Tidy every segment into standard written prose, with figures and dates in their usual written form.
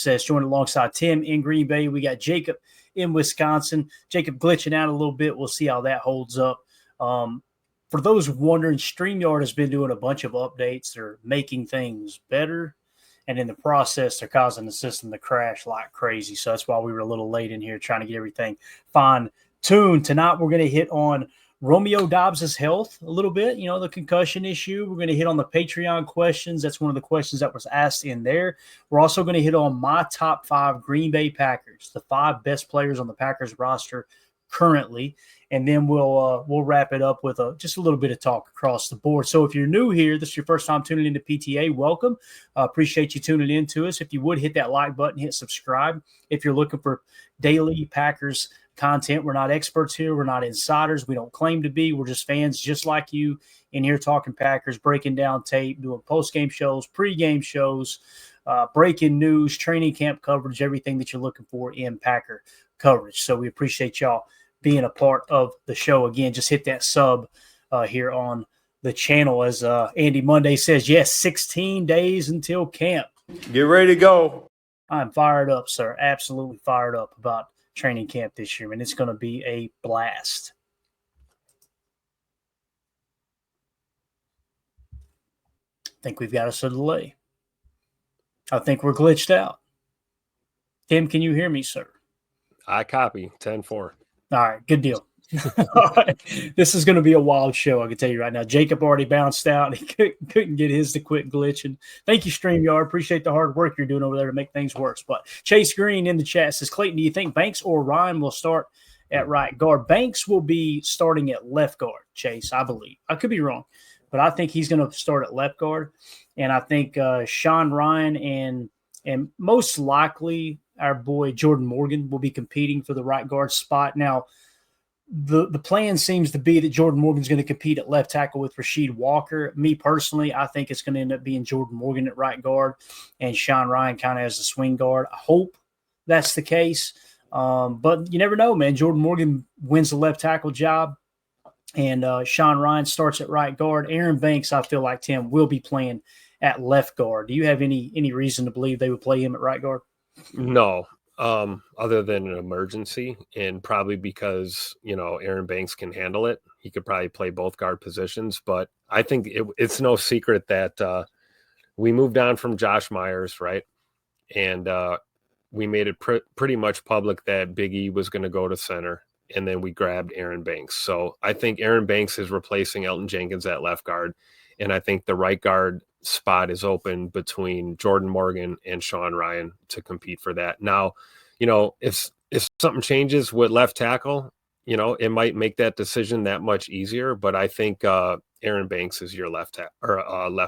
says, joined alongside Tim in Green Bay. We got Jacob in Wisconsin. Jacob glitching out a little bit. We'll see how that holds up. For those wondering, StreamYard has been doing a bunch of updates. They're making things better. And in the process, they're causing the system to crash like crazy. So that's why we were a little late in here trying to get everything fine-tuned. Tonight, we're going to hit on Romeo Doubs' health a little bit, the concussion issue. We're going to hit on the Patreon questions. That's one of the questions that was asked in there. We're also going to hit on my top 5 Green Bay Packers, the 5 best players on the Packers roster currently. And then we'll wrap it up with just a little bit of talk across the board. So if you're new here, this is your first time tuning into PTA, welcome. Appreciate you tuning in to us. If you would, hit that like button, hit subscribe. If you're looking for daily Packers content, we're not experts here. We're not insiders. We don't claim to be. We're just fans just like you in here talking Packers, breaking down tape, doing post-game shows, pre-game shows, breaking news, training camp coverage, everything that you're looking for in Packer coverage. So we appreciate y'all being a part of the show. Again, just hit that sub here on the channel. As Andy Monday says, yes, 16 days until camp. Get ready to go. I'm fired up, sir. Absolutely fired up about training camp this year, and it's going to be a blast. I think we've got us a delay. I think we're glitched out. Tim, can you hear me, sir? I copy 10-4. All right, good deal. All right. This is going to be a wild show, I can tell you right now. Jacob already bounced out. He couldn't get his to quit glitching. Thank you, StreamYard. Appreciate the hard work you're doing over there to make things worse. But Chase Green in the chat says, Clayton, do you think Banks or Ryan will start at right guard? Banks will be starting at left guard, Chase, I believe. I could be wrong, but I think he's going to start at left guard. And I think Sean Ryan and most likely our boy Jordan Morgan will be competing for the right guard spot. Now, the plan seems to be that Jordan Morgan's going to compete at left tackle with Rasheed Walker. Me personally, I think it's going to end up being Jordan Morgan at right guard and Sean Ryan kind of as the swing guard. I hope that's the case. But you never know, man. Jordan Morgan wins the left tackle job, and Sean Ryan starts at right guard. Aaron Banks, I feel like, Tim, will be playing at left guard. Do you have any reason to believe they would play him at right guard? No, other than an emergency, and probably because, Aaron Banks can handle it. He could probably play both guard positions, but I think it's no secret that we moved on from Josh Myers, right? And we made it pretty much public that Big E was going to go to center, and then we grabbed Aaron Banks. So I think Aaron Banks is replacing Elton Jenkins at left guard, and I think the right guard spot is open between Jordan Morgan and Sean Ryan to compete for that. Now, if something changes with left tackle, it might make that decision that much easier. But I think Aaron Banks is your left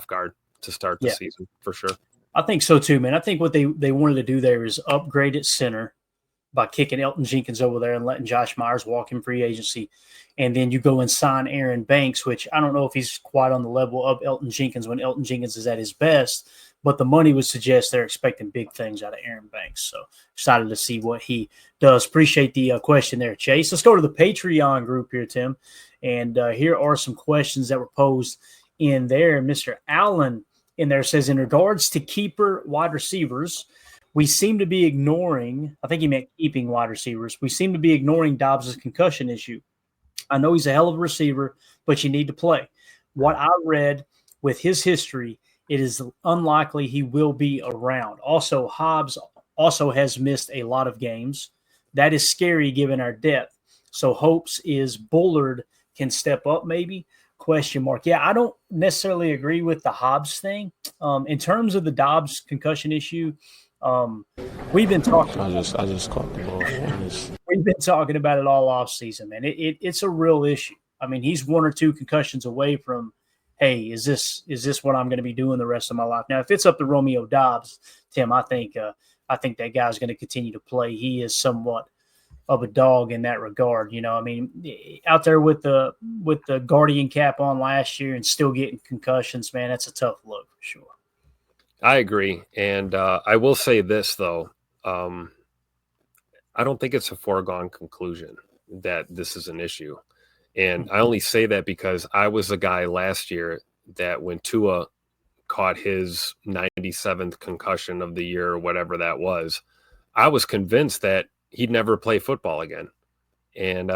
guard to start the season for sure. I think so too, man. I think what they wanted to do there is upgrade at center by kicking Elton Jenkins over there and letting Josh Myers walk in free agency. And then you go and sign Aaron Banks, which I don't know if he's quite on the level of Elton Jenkins when Elton Jenkins is at his best, but the money would suggest they're expecting big things out of Aaron Banks. So excited to see what he does. Appreciate the question there, Chase. Let's go to the Patreon group here, Tim. And here are some questions that were posed in there. Mr. Allen in there says, in regards to keeper wide receivers, we seem to be ignoring, I think he meant keeping wide receivers, we seem to be ignoring Dobbs' concussion issue. I know he's a hell of a receiver, but you need to play. What I read with his history, it is unlikely he will be around. Also, Hobbs also has missed a lot of games. That is scary given our depth. So hopes is Bullard can step up maybe? Question mark. Yeah, I don't necessarily agree with the Hobbs thing. In terms of the Dobbs concussion issue, we've been talking. I just caught the ball. We've been talking about it all off season, man. It's a real issue. I mean, he's 1 or 2 concussions away from, hey, is this what I'm going to be doing the rest of my life? Now, if it's up to Romeo Doubs, Tim, I think that guy's going to continue to play. He is somewhat of a dog in that regard. I mean, out there with the Guardian cap on last year and still getting concussions, man, that's a tough look for sure. I agree. And I will say this, though. I don't think it's a foregone conclusion that this is an issue. And I only say that because I was a guy last year that when Tua caught his 97th concussion of the year or whatever that was, I was convinced that he'd never play football again. And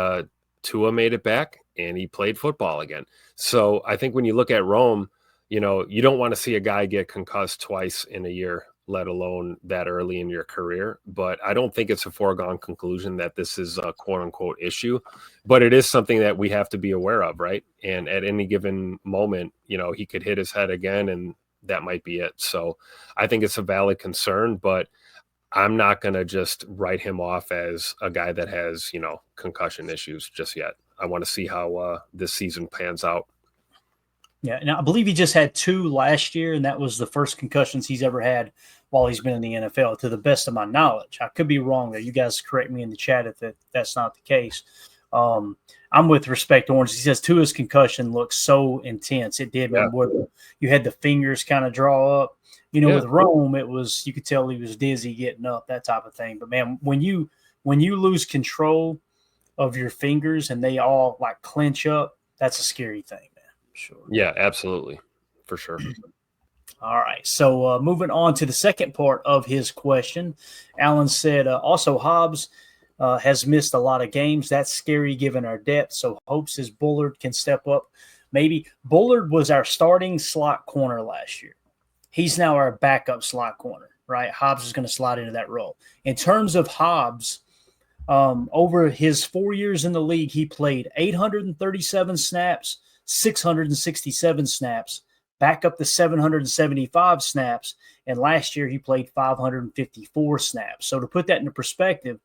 Tua made it back, and he played football again. So I think when you look at Rome, you don't want to see a guy get concussed twice in a year, let alone that early in your career. But I don't think it's a foregone conclusion that this is a quote unquote issue, but it is something that we have to be aware of, right? And at any given moment, he could hit his head again, and that might be it. So I think it's a valid concern, but I'm not going to just write him off as a guy that has, concussion issues just yet. I want to see how this season pans out. Yeah, and I believe he just had 2 last year, and that was the first concussions he's ever had while he's been in the NFL, to the best of my knowledge. I could be wrong there. You guys correct me in the chat if that's not the case. I'm with Respect Orange. He says Tua's concussion looks so intense. It did, man. Yeah. You had the fingers kind of draw up. With Rome, it was, you could tell he was dizzy getting up, that type of thing. But man, when you lose control of your fingers and they all like clench up, that's a scary thing, man. Sure. Yeah, absolutely. For sure. All right. So moving on to the second part of his question, Alan said, also Hobbs has missed a lot of games. That's scary given our depth. So hopes his Bullard can step up. Maybe Bullard was our starting slot corner last year. He's now our backup slot corner, right? Hobbs is going to slide into that role. In terms of Hobbs, over his 4 years in the league, he played 837 snaps, 667 snaps, back up to 775 snaps, and last year he played 554 snaps. So to put that into perspective,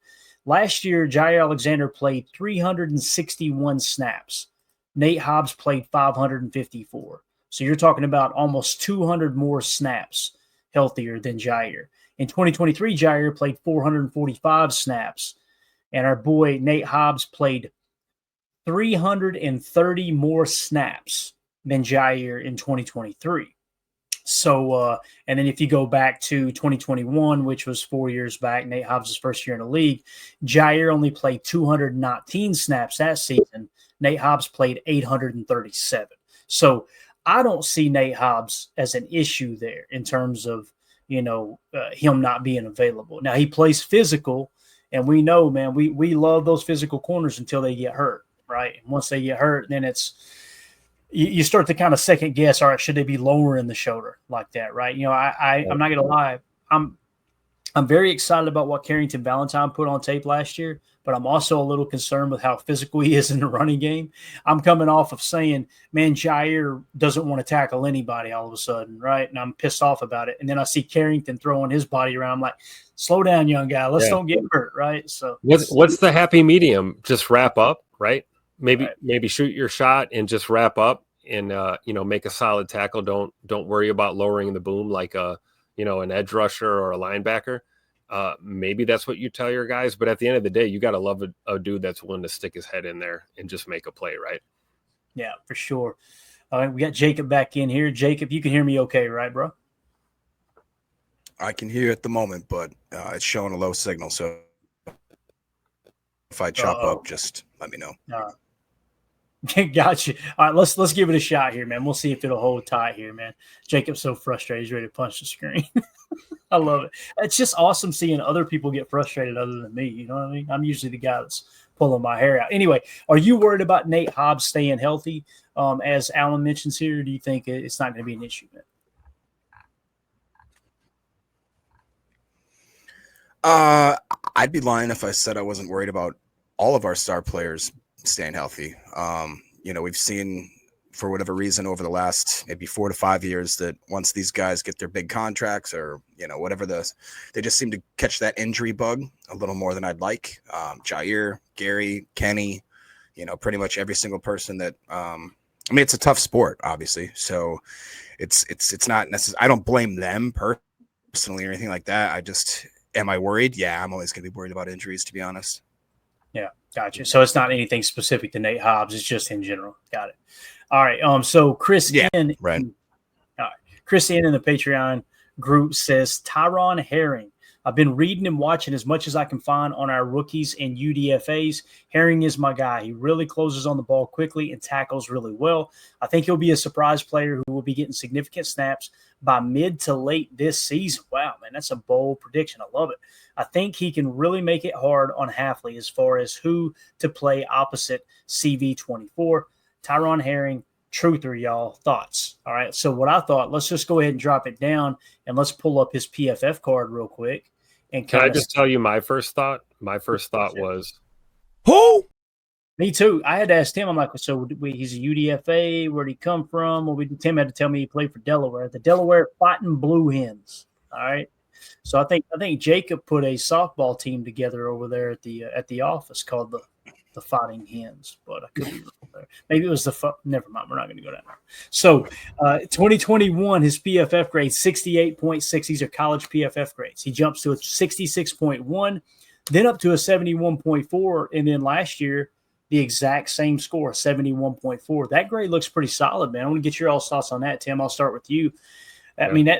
last year Jair Alexander played 361 snaps. Nate Hobbs played 554. So you're talking about almost 200 more snaps healthier than Jair. In 2023, Jair played 445 snaps, and our boy Nate Hobbs played 330 more snaps than Jair in 2023. So, and then if you go back to 2021, which was 4 years back, Nate Hobbs' first year in the league, Jair only played 219 snaps that season. Nate Hobbs played 837. So I don't see Nate Hobbs as an issue there in terms of, him not being available. Now, he plays physical, and we know, man, we love those physical corners until they get hurt, right? And once they get hurt, then you start to kind of second guess, all right, should they be lowering the shoulder like that, right? I'm not going to lie. I'm very excited about what Carrington Valentine put on tape last year, but I'm also a little concerned with how physical he is in the running game. I'm coming off of saying, man, Jair doesn't want to tackle anybody all of a sudden, right? And I'm pissed off about it. And then I see Carrington throwing his body around. I'm like, slow down, young guy. Let's don't get hurt, right? So what's the happy medium? Just wrap up, right? Maybe shoot your shot and just wrap up and make a solid tackle. Don't worry about lowering the boom like an edge rusher or a linebacker. Maybe that's what you tell your guys, but at the end of the day, you got to love a dude that's willing to stick his head in there and just make a play, right? Yeah, for sure. All right, we got Jacob back in here. Jacob, you can hear me okay, right, bro? I can hear you at the moment, but it's showing a low signal. So if I chop up, just let me know. Gotcha. All right, let's give it a shot here, man. We'll see if it'll hold tight here, man. Jacob's so frustrated, he's ready to punch the screen. I love it. It's just awesome seeing other people get frustrated other than me. You know what I mean? I'm usually the guy that's pulling my hair out. Anyway, are you worried about Nate Hobbs staying healthy? As Alan mentions here, or do you think it's not going to be an issue, man? I'd be lying if I said I wasn't worried about all of our star players staying healthy. We've seen, for whatever reason, over the last maybe 4 to 5 years, that once these guys get their big contracts or whatever they just seem to catch that injury bug a little more than I'd like. Jair, Gary, Kenny, pretty much every single person that it's a tough sport, obviously, so it's not necessarily, I don't blame them personally or anything like that. Am I worried? Yeah, I'm always going to be worried about injuries, to be honest. Yeah, gotcha. So it's not anything specific to Nate Hobbs. It's just in general. Got it. All right. So Chris N. Right. All right. Chris N. in the Patreon group says Tyron Herring I've been reading and watching as much as I can find on our rookies and UDFAs. Herring is my guy. He really closes on the ball quickly and tackles really well. I think he'll be a surprise player who will be getting significant snaps by mid to late this season. Wow, man, that's a bold prediction. I love it. I think he can really make it hard on Hafley as far as who to play opposite CV24. Tyron Herring, truther, y'all. Thoughts? All right. So what I thought, let's just go ahead and drop it down and let's pull up his PFF card real quick. And can I just tell you my first thought? My first thought was, who? Me too. I had to ask Tim. I'm like, so he's a UDFA. Where'd he come from? Well, Tim had to tell me he played for Delaware. The Delaware Fighting Blue Hens. All right. So I think Jacob put a softball team together over there at the office called the Fighting Hens, but I could be wrong there. Maybe it was never mind. We're not going to go down there. So 2021, his PFF grade 68.6. These are college PFF grades. He jumps to a 66.1, then up to a 71.4, and then last year the exact same score, 71.4. That grade looks pretty solid, man. I want to get your all thoughts on that, Tim. I'll start with you. I mean,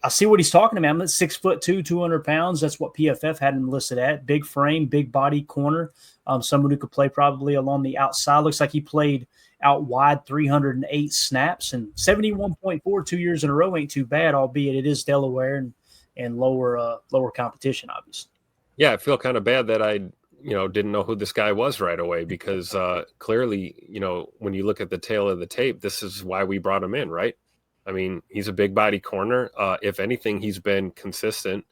I see what he's talking about. I'm at 6'2", 200 pounds. That's what PFF had him listed at. Big frame, big body corner. Someone who could play probably along the outside. Looks like he played out wide 308 snaps, and 71.4 2 years in a row ain't too bad, albeit it is Delaware and lower competition, obviously. Yeah, I feel kind of bad that I didn't know who this guy was right away, because clearly, when you look at the tail of the tape, this is why we brought him in, right? I mean, he's a big body corner. If anything, he's been consistent.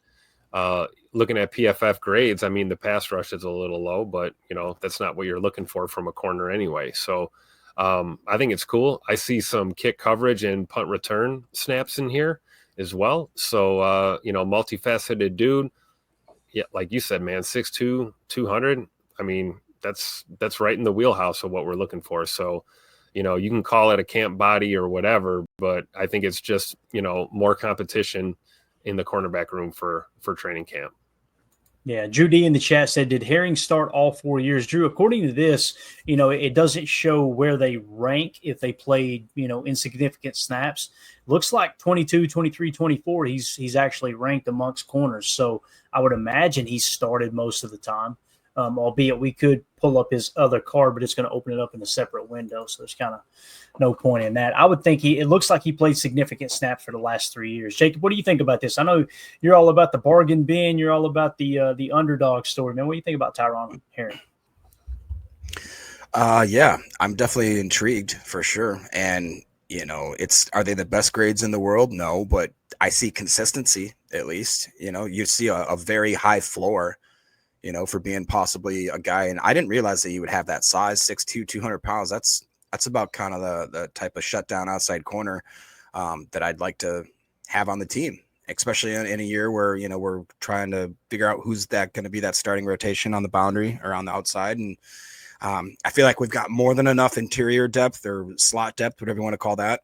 Looking at PFF grades, I mean, the pass rush is a little low, but that's not what you're looking for from a corner anyway. So I think it's cool. I see some kick coverage and punt return snaps in here as well. So multifaceted dude. Yeah, like you said, man, 6'2", 200. I mean, that's right in the wheelhouse of what we're looking for. So, you can call it a camp body or whatever, but I think it's just, more competition in the cornerback room for training camp. Yeah, Drew D in the chat said, did Herring start all 4 years? Drew, according to this, it doesn't show where they rank if they played, insignificant snaps. Looks like 22, 23, 24, he's actually ranked amongst corners. So I would imagine he started most of the time, albeit we could pull up his other card, but it's going to open it up in a separate window. So there's kind of no point in that. I would think it looks like he played significant snaps for the last 3 years. Jacob, what do you think about this? I know you're all about the bargain bin. You're all about the underdog story, man. What do you think about Tyron Herring? Yeah, I'm definitely intrigued for sure. And, are they the best grades in the world? No, but I see consistency at least. You see a very high floor, for being possibly a guy. And I didn't realize that he would have that size, 6'2", 200 pounds. That's about kind of the type of shutdown outside corner that I'd like to have on the team, especially in a year where, we're trying to figure out who's going to be that starting rotation on the boundary or on the outside. And I feel like we've got more than enough interior depth or slot depth, whatever you want to call that.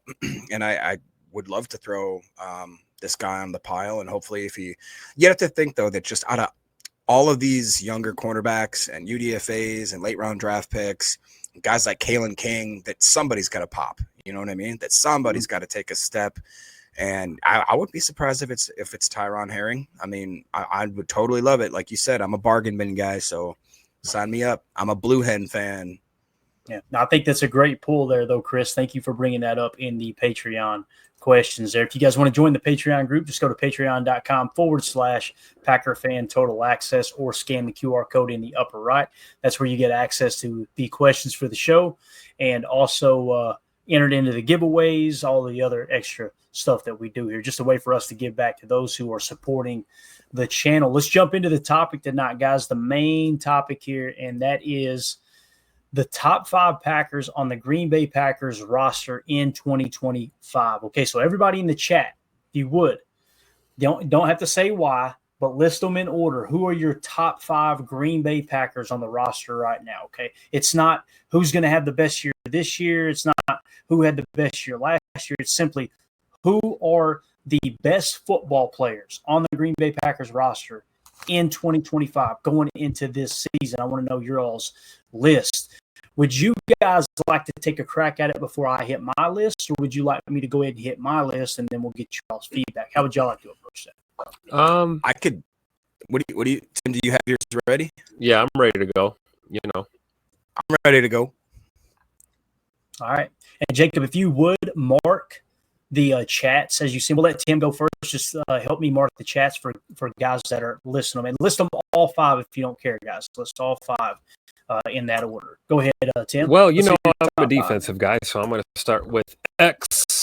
And I would love to throw this guy on the pile. And hopefully you have to think, though, that just out of all of these younger cornerbacks and UDFAs and late round draft picks, guys like Kalen King, that somebody's got to pop. You know what I mean? That somebody's got to take a step. And I wouldn't be surprised if it's Tyron Herring. I mean, I would totally love it. Like you said, I'm a bargain bin guy, so sign me up. I'm a Blue Hen fan. Yeah, I think that's a great pull there, though, Chris. Thank you for bringing that up in the Patreon questions there. If you guys want to join the Patreon group, just go to patreon.com/Packer Fan Total Access or scan the QR code in the upper right. That's where you get access to the questions for the show and also entered into the giveaways, all the other extra stuff that we do here. Just a way for us to give back to those who are supporting the channel. Let's jump into the topic tonight, guys. The main topic here, and that is the top 5 Packers on the Green Bay Packers roster in 2025. Okay, so everybody in the chat, if you would, don't have to say why, but list them in order. Who are your top 5 Green Bay Packers on the roster right now? Okay, it's not who's going to have the best year this year. It's not who had the best year last year. It's simply who are the best football players on the Green Bay Packers roster in 2025 going into this season. I want to know your all's list. Would you guys like to take a crack at it before I hit my list, or would you like me to go ahead and hit my list and then we'll get y'all's feedback? How would y'all like to approach that? I could What do you, Tim? Do you have yours ready? Yeah, I'm ready to go. You know, I'm ready to go. All right. And Jacob, if you would mark the chats as you see, we'll let Tim go first. Just help me mark the chats for guys that are listening. And list them all 5 if you don't care, guys. List all 5 in that order. Go ahead, Tim. well, you Let's know, do I'm a top 5. defensive guy, so I'm going to start with X